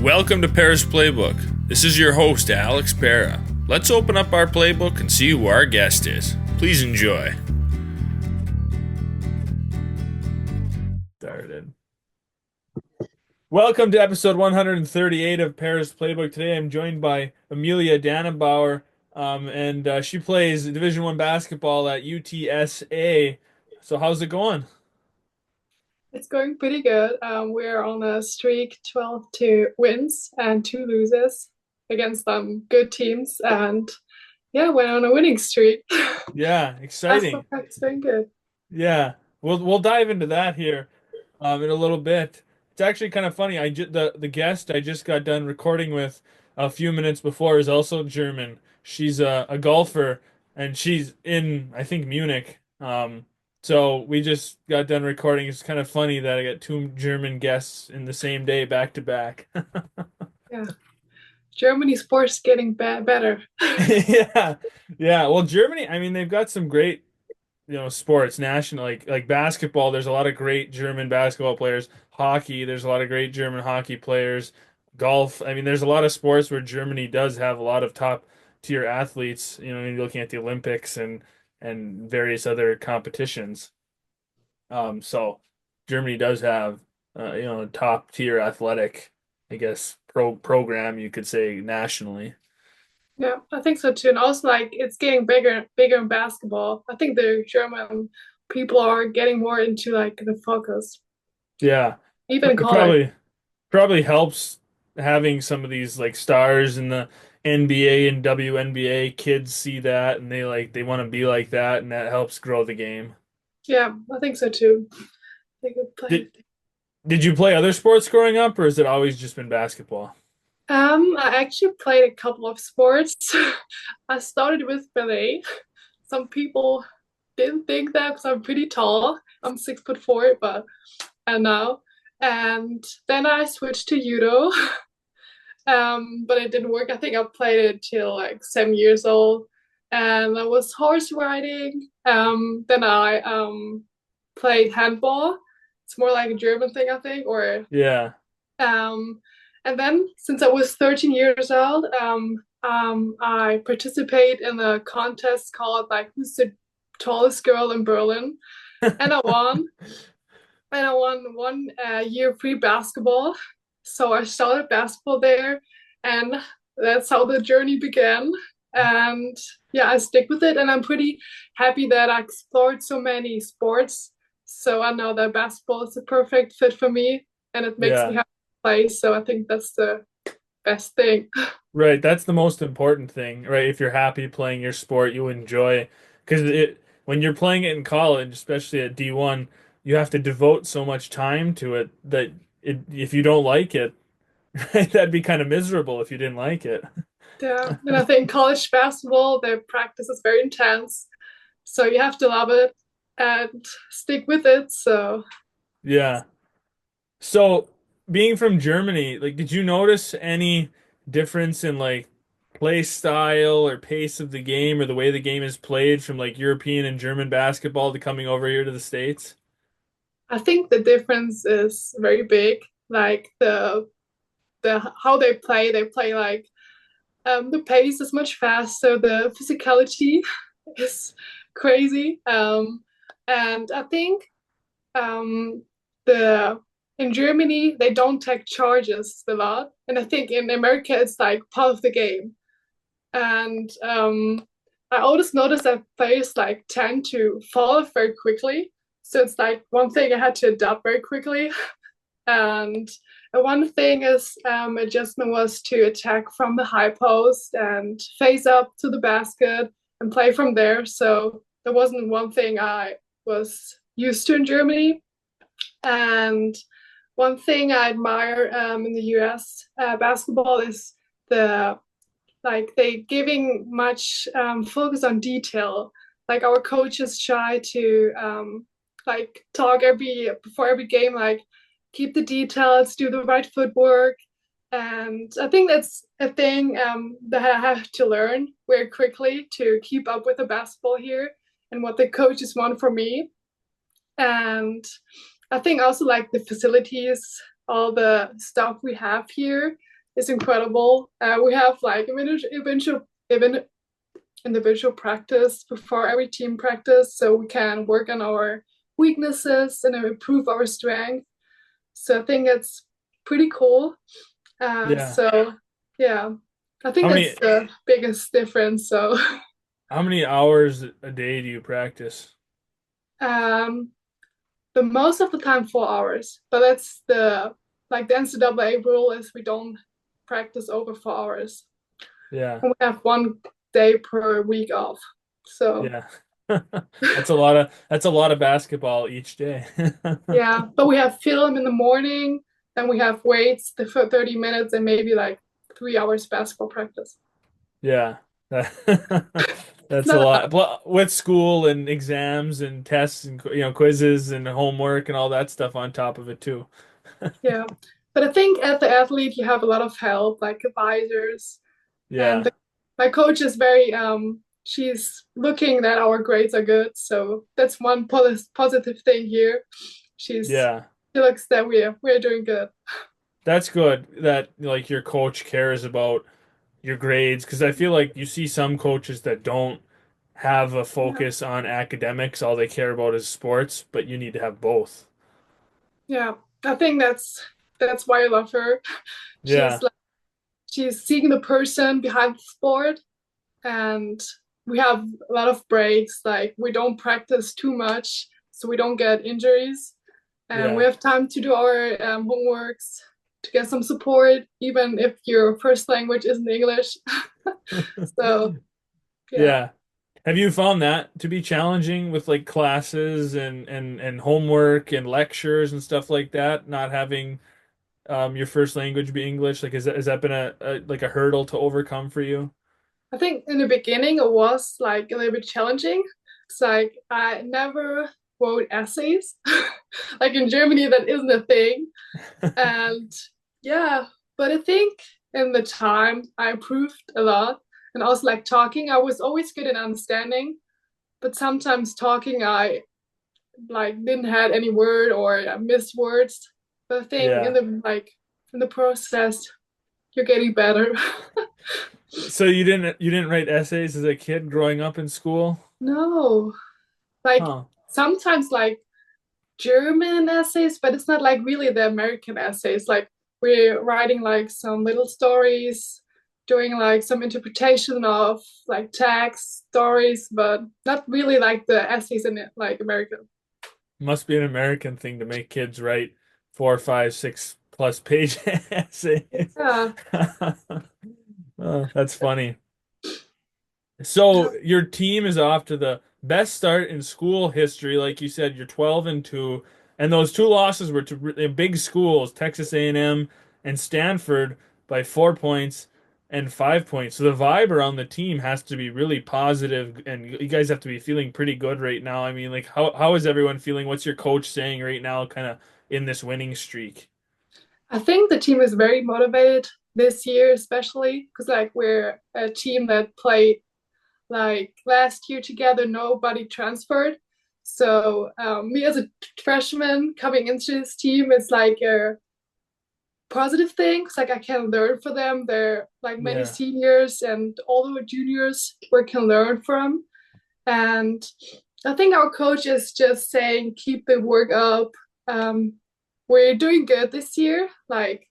Welcome to Pera's Playbook. This is your host, Alex Pera. Let's open up our playbook and see who our guest is. Please enjoy. Started. Welcome to episode 138 of Pera's Playbook. Today I'm joined by Emilia Dannebauer, and she plays Division I basketball at UTSA. So how's it going? It's going pretty good. We're on a streak, 12 to wins and 2 losses against good teams. And yeah, we're on a winning streak. Yeah, Basketball exciting. practice going good. Yeah, we'll dive into that here in a little bit. It's actually kind of funny. The guest I just got done recording with a few minutes before is also German. She's a golfer and she's in I think Munich. So we just got done recording. It's kind of funny that I got two German guests in the same day back to back. Yeah. Germany sports getting better. Yeah, yeah. Well, Germany. I mean, they've got some great sports national like basketball. There's a lot of great German basketball players. Hockey, there's a lot of great German hockey players. Golf, I mean, there's a lot of sports where Germany does have a lot of top tier athletes. You're looking at the Olympics and various other competitions. So Germany does have a top tier athletic, I guess, program you could say nationally. Yeah, I think so too. And also like it's getting bigger in basketball. I think the German people are getting more into like the focus, Yeah, even in it college. probably helps having some of these like stars in the NBA and WNBA. Kids see that and they want to be like that, and that helps grow the game. Yeah, I think so too. They could Did play. did you play other sports growing up, or has it always just been basketball? I actually played a couple of sports. I started with ballet. Some people didn't think that because I'm pretty tall. I'm 6'4", but I know. And then I switched to judo. But it didn't work. I think I played it till like 7 years old. And I was horse riding. Then I played handball. It's more like a German thing, I think, or Yeah. um, and then since I was 13 years old, I participate in a contest called like Who's the Tallest Girl in Berlin, and I won. And I won 1 year free basketball. So I started basketball there, and that's how the journey began. And yeah, I stick with it, and I'm pretty happy that I explored so many sports. So I know that basketball is a perfect fit for me, and it makes me Yeah. happy to play. So I think that's the best thing. Right. That's the most important thing, right? If you're happy playing your sport, you enjoy because it when you're playing it in college, especially at D1, you have to devote so much time to it that if you don't like it, that'd be kind of miserable if you didn't like it. Yeah, and I think college basketball, the practice is very intense, so you have to love it and stick with it. So Yeah. So, being from Germany, like, did you notice any difference in like play style or pace of the game or the way the game is played from like European and German basketball to coming over here to the States? I think the difference is very big. Like the how they play like the pace is much faster, the physicality is crazy. And I think um, the in Germany they don't take charges a lot, and I think in America it's like part of the game. And I always notice that players like tend to fall very quickly. So it's like one thing I had to adapt very quickly. And one thing is adjustment was to attack from the high post and face up to the basket and play from there. So there wasn't one thing I was used to in Germany. And one thing I admire in the US basketball is the like they giving much focus on detail. Like our coaches try to like talk every before every game, like keep the details, do the right footwork, and I think that's a thing that I have to learn very quickly to keep up with the basketball here and what the coaches want from me. And I think also like the facilities, all the stuff we have here is incredible. We have like individual practice before every team practice, so we can work on our weaknesses and improve our strength. So I think it's pretty cool. Yeah. So yeah, I think How that's many the biggest difference. So how many hours a day do you practice? um, the most of the time 4 hours, but that's the NCAA rule is we don't practice over 4 hours. Yeah. We have one day per week off. So Yeah. That's a lot of basketball each day. yeah, but we have film in the morning, then we have weights for 30 minutes and maybe like 3 hours basketball practice. Yeah. It's That's a not a lot. lot. Well, with school and exams and tests and quizzes and homework and all that stuff on top of it too. Yeah. But I think as the athlete, you have a lot of help, like advisors. And Yeah. my coach is very, she's looking that our grades are good. So that's one positive thing here. She's, Yeah. she looks that we're doing good. That's good that like your coach cares about your grades because I feel like you see some coaches that don't have a Yeah. focus on academics. All they care about is sports, but you need to have both. Yeah. I think that's why I love her. She's Yeah. like, she's seeing the person behind the sport, and we have a lot of breaks. Like we don't practice too much, so we don't get injuries, and we Yeah. have time to do our homeworks, to get some support, even if your first language isn't English. So yeah, Yeah. Have you found that to be challenging with like classes and homework and lectures and stuff like that, not having your first language be English? Like, has that been a like a hurdle to overcome for you? I think in the beginning it was like a little bit challenging. It's like I never wrote essays. Like in Germany, that isn't a thing. And yeah, but I think in the time I improved a lot. And also like talking, I was always good in understanding, but sometimes talking I like didn't had any word or I missed words. But I think Yeah. in the process you're getting better. So you didn't write essays as a kid growing up in school? No, like Huh. sometimes like German essays, but it's not like really the American essays. Like we're writing like some little stories, doing like some interpretation of like text stories, but not really like the essays in it, like America. Must be an American thing to make kids write 4, 5, 6+ page essays. Yeah. Oh, that's funny. So your team is off to the best start in school history. Like you said, you're 12-2, and those two losses were to big schools, Texas A&M and Stanford by 4 points and 5 points. So the vibe around the team has to be really positive, and you guys have to be feeling pretty good right now. I mean, like how is everyone feeling? What's your coach saying right now, kind of in this winning streak? I think the team is very motivated this year, especially because like we're a team that played like last year together, nobody transferred. So me as a freshman coming into this team, it's like a positive things like I can learn from them. They're like many Yeah, seniors and all the juniors we can learn from. And I think our coach is just saying keep the work up. um, we're doing good this year, like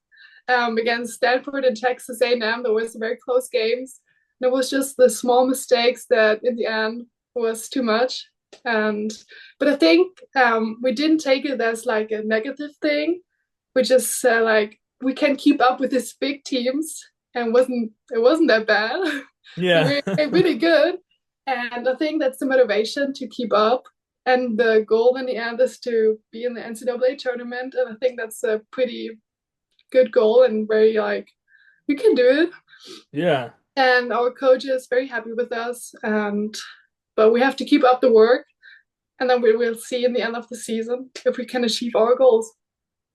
against Stanford and Texas A&M there was very close games, and it was just the small mistakes that in the end was too much. And but I think we didn't take it as like a negative thing. We just like we can keep up with these big teams, and it wasn't that bad. yeah, We're really good, and I think that's the motivation to keep up. And the goal in the end is to be in the NCAA tournament, and I think that's a pretty good goal and very like you can do it. yeah. And our coach is very happy with us, and but we have to keep up the work, and then we will see in the end of the season if we can achieve our goals.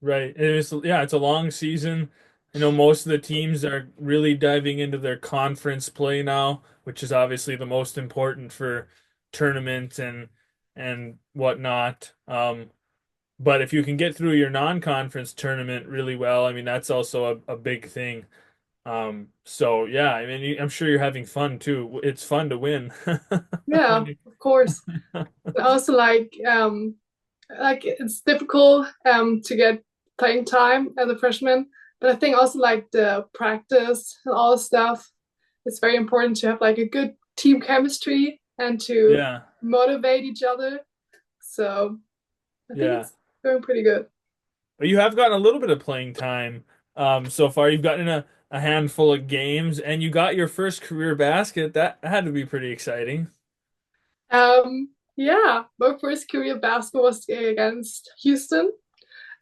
Right. It's a long season. I know most of the teams are really diving into their conference play now, which is obviously the most important for tournament and whatnot. But if you can get through your non-conference tournament really well, I mean that's also a big thing. So yeah, I mean, I'm sure you're having fun too. It's fun to win. Yeah, When you, of course. And also like it's difficult to get playing time as a freshman, but I think also like the practice and all the stuff, it's very important to have like a good team chemistry and to yeah, motivate each other. So I think yeah. it's going pretty good. But you have gotten a little bit of playing time so far. You've gotten in a handful of games, and you got your first career basket. That had to be pretty exciting. Yeah, my first career basketball was against Houston,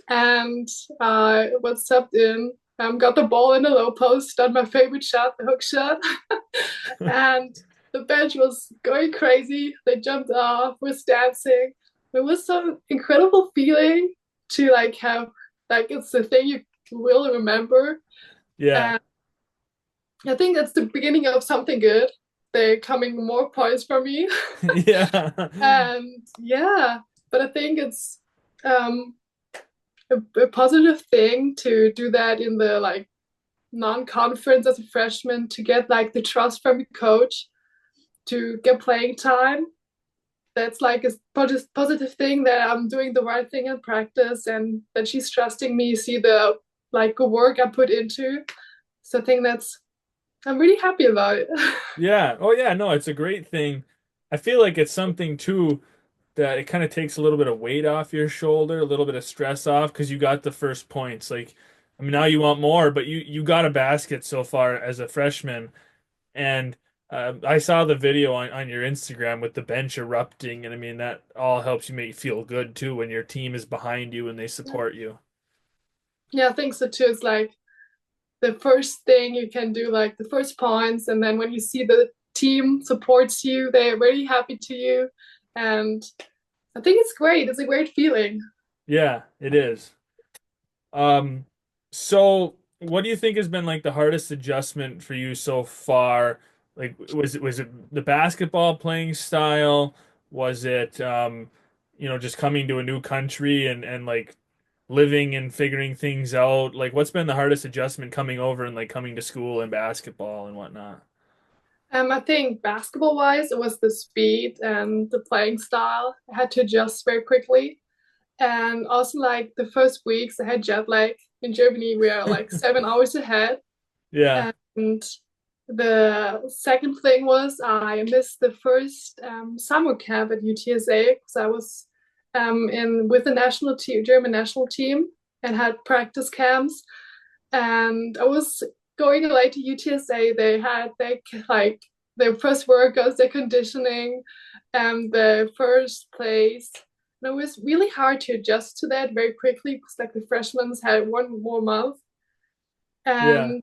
and I was subbed in. Got the ball in the low post, done my favorite shot, the hook shot, and the bench was going crazy. They jumped off, was dancing. It was some incredible feeling to like have like it's the thing you will remember. Yeah, And I think that's the beginning of something good. They're coming more points from me. yeah, And yeah, but I think it's um a positive thing to do that in the like non-conference as a freshman to get like the trust from your coach to get playing time. That's like a positive thing that I'm doing the right thing in practice and that she's trusting me, see the like good work I put into. So I think that's I'm really happy about it. yeah. Oh yeah, no, it's a great thing. I feel like it's something too that it kind of takes a little bit of weight off your shoulder, a little bit of stress off because you got the first points. Like, I mean, now you want more, but you got a basket so far as a freshman. And I saw the video on your Instagram with the bench erupting, and I mean that all helps you make you feel good too when your team is behind you and they support you. Yeah, I think so too. It's like the first thing you can do, like the first points, and then when you see the team supports you, they're really happy to you. And I think it's great. It's a great feeling. Yeah, it is. Um, so what do you think has been like the hardest adjustment for you so far? Like, was it the basketball playing style? Was it just coming to a new country and like living and figuring things out? Like, what's been the hardest adjustment coming over and like coming to school and basketball and whatnot? I think basketball wise, it was the speed and the playing style. I had to adjust very quickly. And also, like the first weeks, I had jet lag. In Germany, we are like 7 hours ahead. Yeah, And the second thing was I missed the first summer camp at UTSA because I was in with the national team, German national team, and had practice camps. And I was going late to UTSA. They had they like their first workouts, their conditioning, the first place. And it was really hard to adjust to that very quickly because like the freshmen had one more month. yeah, And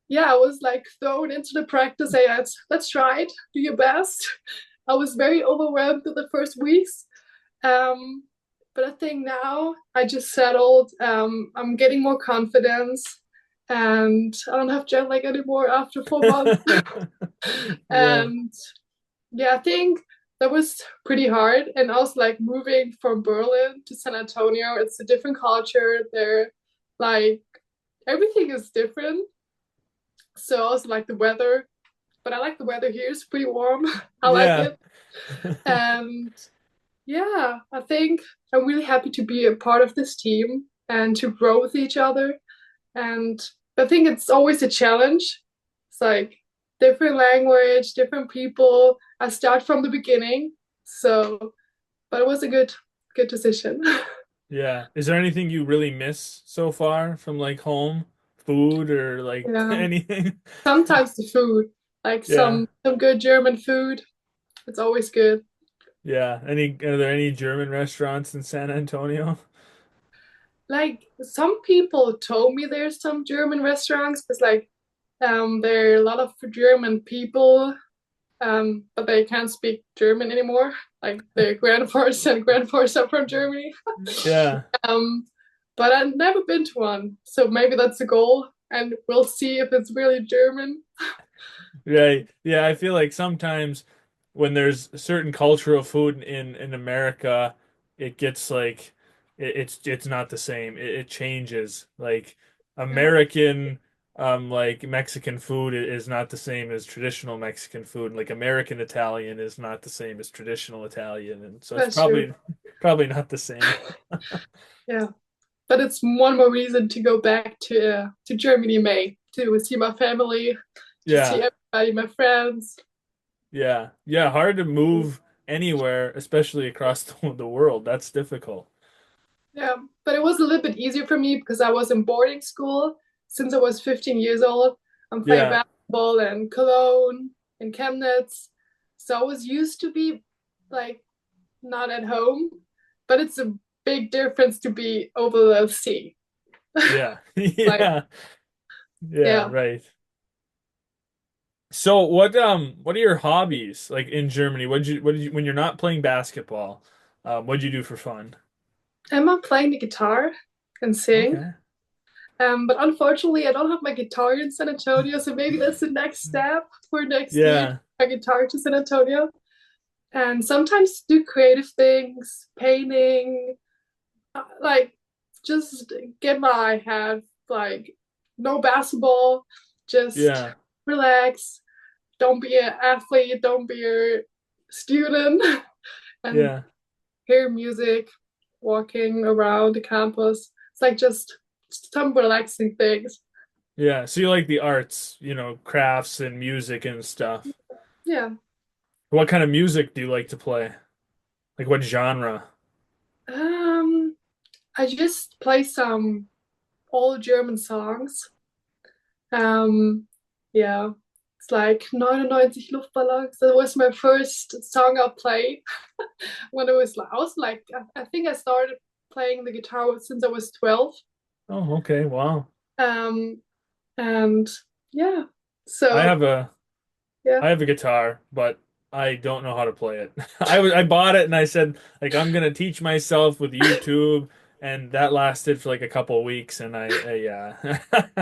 yeah, I was like thrown into the practice. Hey, let's try it. Do your best. I was very overwhelmed in the first weeks. Um, but I think now I just settled. I'm getting more confidence and I don't have jet lag anymore after 4 months. yeah, And yeah, I think that was pretty hard. And also like moving from Berlin to San Antonio, it's a different culture. They're like everything is different. So also like the weather, but I like the weather here. It's pretty warm. I like yeah, it. And yeah, I think I'm really happy to be a part of this team and to grow with each other. And I think it's always a challenge. It's like different language, different people. I start from the beginning. So, but it was a good decision. yeah. Is there anything you really miss so far from like home, food or like Yeah. anything? Sometimes the food, like Yeah. some good German food. It's always good. Yeah. Are there any German restaurants in San Antonio? Like some people told me there's some German restaurants because like there are a lot of German people, but they can't speak German anymore. Like their grandfathers and grandfathers are from Germany. Yeah. Um, but I've never been to one, so maybe that's a goal, and we'll see if it's really German. Right. Yeah, I feel like sometimes when there's certain cultural food in America, it gets like it's not the same. It changes. Like Yeah, American like Mexican food is not the same as traditional Mexican food. Like American Italian is not the same as traditional Italian, and so it's That's true. probably not the same. Yeah. But it's one more reason to go back to Germany in May to see my family, to see Yeah, everybody, my friends. yeah. Hard to move anywhere, especially across the world. That's difficult. Yeah, but it was a little bit easier for me because I was in boarding school since I was 15 years old. I'm playing Yeah, basketball in Cologne and Chemnitz. So I was used to be like not at home, but it's a big difference to be over the sea. yeah, Like, yeah, yeah. yeah. Right. So what are your hobbies like in Germany? What did you when you're not playing basketball? What'd you do for fun? Am I playing the guitar and sing? Okay. But unfortunately, I don't have my guitar in San Antonio, so maybe that's the next step for next year. Yeah, My guitar to San Antonio, and sometimes do creative things, painting, like just get my head like no basketball, just yeah, relax. Don't be an athlete. Don't be a student, and yeah, hear music, walking around the campus. It's like just some relaxing things. yeah. So you like the arts, crafts and music and stuff. Yeah. What kind of music do you like to play? Like what genre? Um, I just play some old German songs. Um, yeah, it's like 99 Luftballons. That was my first song I played when I was like, I think I started playing the guitar since I was 12. Oh, okay. Wow. Um, and yeah, I so have a yeah, I have a guitar, but I don't know how to play it. I bought it and I said like I'm gonna teach myself with YouTube, and that lasted for like a couple of weeks, and yeah.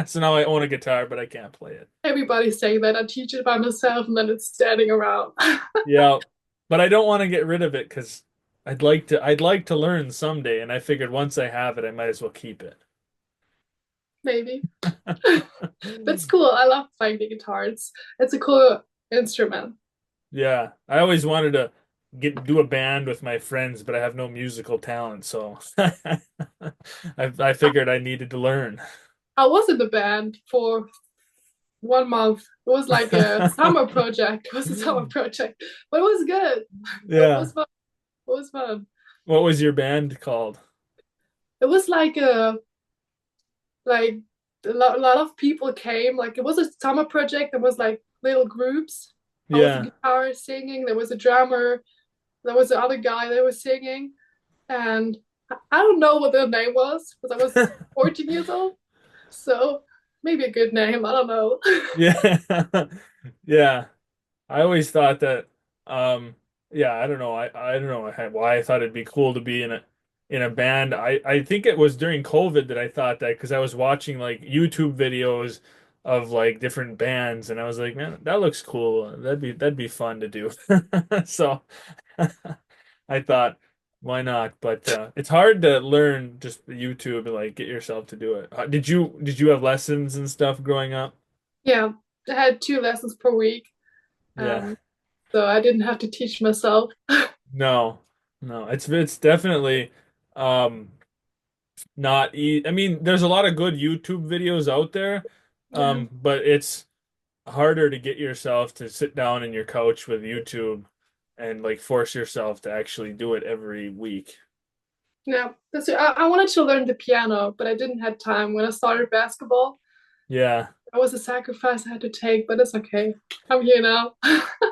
So now I own a guitar, but I can't play it. everybody's saying that I teach it by myself and then it's standing around. Yeah, but I don't want to get rid of it because I'd like to learn someday, and I figured once I have it, I might as well keep it. Maybe. That's cool. I love playing the guitar. It's a cool instrument. Yeah, I always wanted to get do a band with my friends, but I have no musical talent, so I figured I needed to learn. I was in the band for 1 month. It was like a summer project. It was a summer project, but it was good. It Yeah. was fun. It was fun. What was your band called? It was like a lot of people came. Like it was a summer project. There was like little groups. I was a Yeah. guitar singing. There was a drummer. There was the other guy that was singing, and I don't know what their name was because I was 14 years old. So maybe a good name. I don't know. Yeah. Yeah. I always thought that yeah, I don't know. I don't know why I thought it'd be cool to be in a band. I think it was during COVID that I thought that because I was watching like YouTube videos of like different bands and I was like, man, that looks cool. That'd be fun to do. So I thought, why not? But it's hard to learn just YouTube and like get yourself to do it. Did you have lessons and stuff growing up? Yeah, I had 2 lessons per week. Yeah. Um, so I didn't have to teach myself. No, no, it's definitely um not e I mean, there's a lot of good YouTube videos out there, Yeah, but it's harder to get yourself to sit down in your couch with YouTube and like force yourself to actually do it every week. yeah. I wanted to learn the piano, but I didn't have time when I started basketball. Yeah, That was a sacrifice I had to take, but it's okay. I'm here now.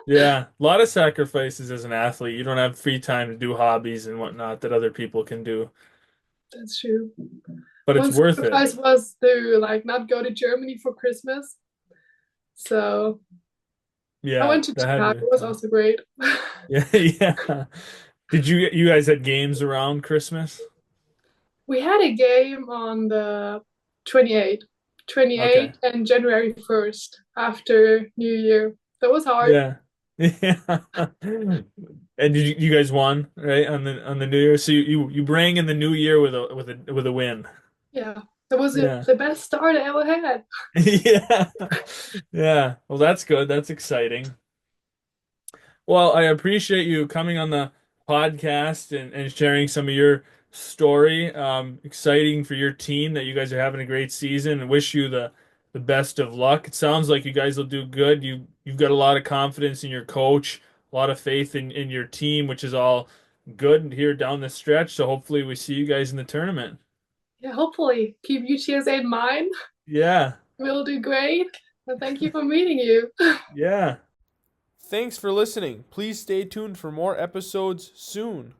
yeah, a lot of sacrifices as an athlete. You don't have free time to do hobbies and whatnot that other people can do, That's true. but it's One worth it. sacrifice was to like not go to Germany for Christmas. So I Yeah, went to that had to Chicago. be It was tough. also great. Yeah, yeah. Did you guys had games around Christmas? We had a game on the 28th, Okay. 28th and January 1st after New Year. That was hard. Yeah. Yeah. And you guys won, right? On the New Year. So you bring in the new year with a win. Yeah. That was Yeah. the best start I ever had. Yeah. Yeah. Well, that's good. That's exciting. Well, I appreciate you coming on the podcast and sharing some of your story. Exciting for your team that you guys are having a great season and wish you the best of luck. It sounds like you guys will do good. You've got a lot of confidence in your coach, a lot of faith in your team, which is all good here down the stretch. So hopefully we see you guys in the tournament. Yeah, hopefully keep UTSA in mind. Yeah. We'll do great. And thank you for meeting you. Yeah. Thanks for listening. Please stay tuned for more episodes soon.